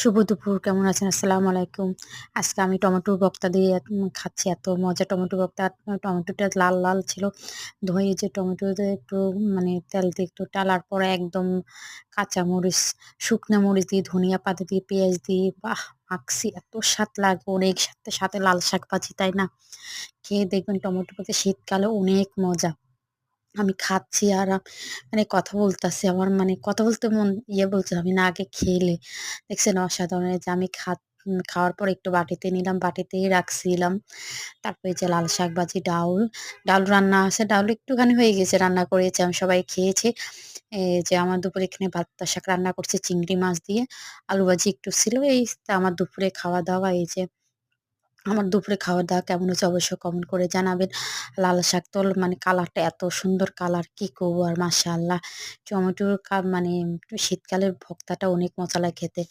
শুভ দুপুর। কেমন আছেন? আসসালামু আলাইকুম। আজকে আমি টমেটোর ভর্তা দিয়ে খাচ্ছি। এত মজা টমেটো ভর্তা। টমেটোটা লাল, লাল ছিল। ধুয়ে যে টমেটোতে একটু তেল দিয়ে একটু টালার পরে একদম কাঁচামরিচ, শুকনা মরিচ দিয়ে, ধনিয়া পাতা দিয়ে, পেঁয়াজ দিয়ে মাখছি। এত স্বাদ লাগবে অনেক। সাথে, সাথে লাল শাক ভাজি, তাই না? খেয়ে দেখবেন টমেটো ভাতে শীতকালে অনেক মজা। আমি খাচ্ছি আর কথা বলতাছি। আমার কথা বলতে মন বলছে আমি না আগে খেলে। দেখছেন অসাধারণ! এই যে আমি খাওয়ার পর একটু বাটিতে নিলাম, বাটিতেই রাখছিলাম। তারপরে এই যে লাল শাক ভাজি, ডাউল, ডাউল রান্না আছে। ডাউল একটুখানি হয়ে গেছে, রান্না করেছি। আমি সবাই খেয়েছি। এই যে আমার দুপুরে এখানে পান্তা শাক রান্না করছি চিংড়ি মাছ দিয়ে। আলু ভাজি একটু ছিল। এই তো আমার দুপুরে খাওয়া-দাওয়া। এই যে আমার দুপুরে খাওয়া-দাওয়া কেমন হয়েছে অবশ্যই কমেন্ট করে জানাবেন। লাল শাক তো কালারটা এত সুন্দর কালার, কি করব আর মাশাআল্লাহ। টমেটোর শীতকালের ভর্তাটা অনেক মজা লাগে খেতে।